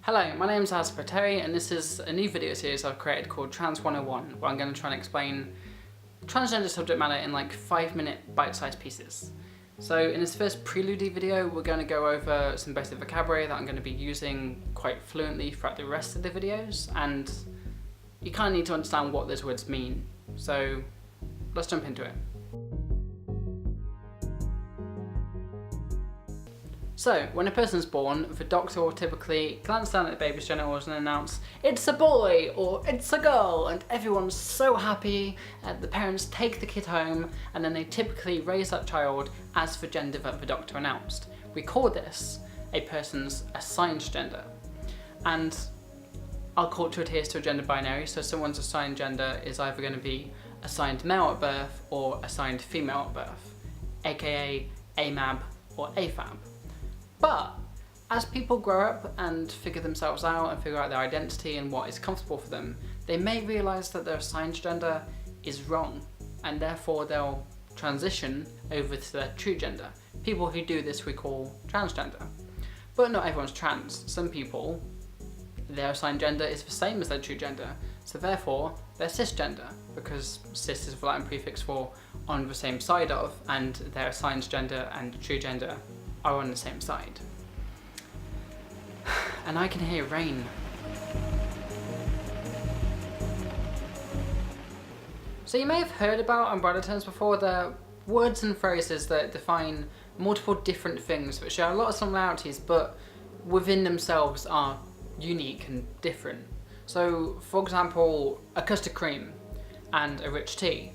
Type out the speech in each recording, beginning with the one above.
Hello, my name is Terry and this is a new video series I've created called Trans 101, where I'm going to try and explain transgender subject matter in like 5-minute bite-sized pieces. So in this first prelude video we're going to go over some basic vocabulary that I'm going to be using quite fluently throughout the rest of the videos, and you kind of need to understand what those words mean. So let's jump into it. So, when a person's born, the doctor will typically glance down at the baby's genitals and announce, "It's a boy," or "It's a girl," and everyone's so happy. The parents take the kid home, and then they typically raise that child as the gender that the doctor announced. We call this a person's assigned gender. And our culture adheres to a gender binary, so someone's assigned gender is either going to be assigned male at birth or assigned female at birth, aka AMAB or AFAB. But as people grow up and figure themselves out and figure out their identity and what is comfortable for them, they may realise that their assigned gender is wrong, and therefore they'll transition over to their true gender. People who do this we call transgender. But not everyone's trans. Some people, their assigned gender is the same as their true gender, so therefore they're cisgender, because cis is the Latin prefix for on the same side of, and their assigned gender and true gender are on the same side. And I can hear rain. So you may have heard about umbrella terms before. They're words and phrases that define multiple different things that share a lot of similarities, but within themselves are unique and different. So for example, a custard cream and a rich tea,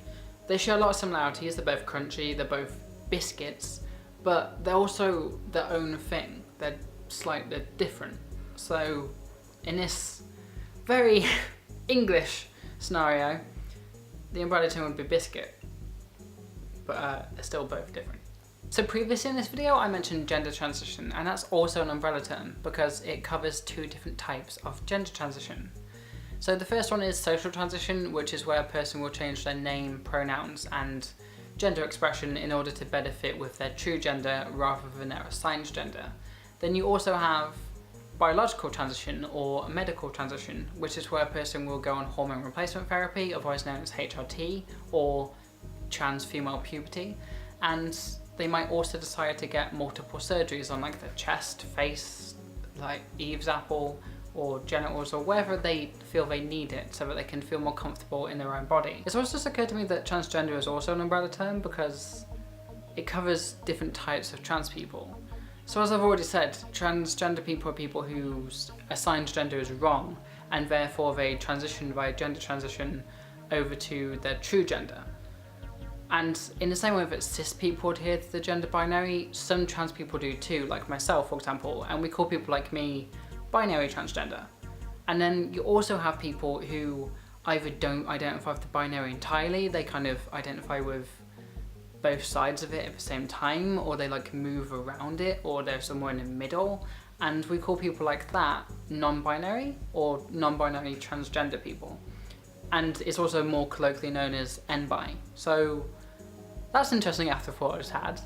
they share a lot of similarities. They're both crunchy, they're both biscuits, but they're also their own thing. They're slightly different. So in this very English scenario, the umbrella term would be biscuit, but they're still both different. So previously in this video I mentioned gender transition, and that's also an umbrella term because it covers two different types of gender transition. So the first one is social transition, which is where a person will change their name, pronouns and gender expression in order to better fit with their true gender rather than their assigned gender. Then you also have biological transition or medical transition, which is where a person will go on hormone replacement therapy, otherwise known as HRT, or trans female puberty, and they might also decide to get multiple surgeries on like their chest, face, like Eve's apple, or genitals, or wherever they feel they need it so that they can feel more comfortable in their own body. It's also just occurred to me that transgender is also an umbrella term because it covers different types of trans people. So as I've already said, transgender people are people whose assigned gender is wrong, and therefore they transition via gender transition over to their true gender. And in the same way that cis people adhere to the gender binary, some trans people do too, like myself for example, and we call people like me binary transgender. And then you also have people who either don't identify with the binary entirely, they kind of identify with both sides of it at the same time, or they like move around it, or they're somewhere in the middle, and we call people like that non-binary or non-binary transgender people. And it's also more colloquially known as NBI. So that's an interesting afterthought I just had.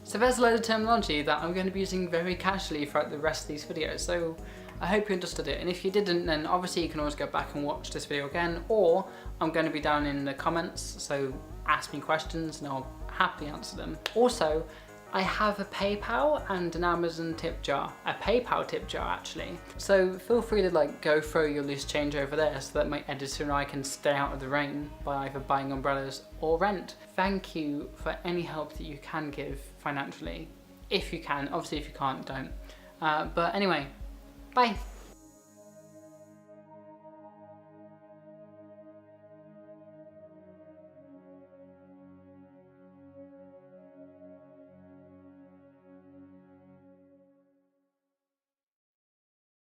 So there's a load of terminology that I'm going to be using very casually throughout the rest of these videos, so I hope you understood it, and if you didn't, then obviously you can always go back and watch this video again, or I'm going to be down in the comments, so ask me questions and I'll happily answer them. Also, I have a PayPal and an Amazon tip jar, a PayPal tip jar actually, so feel free to like go throw your loose change over there so that my editor and I can stay out of the rain by either buying umbrellas or rent. Thank you for any help that you can give financially, if you can. Obviously if you can't, don't. But anyway, bye!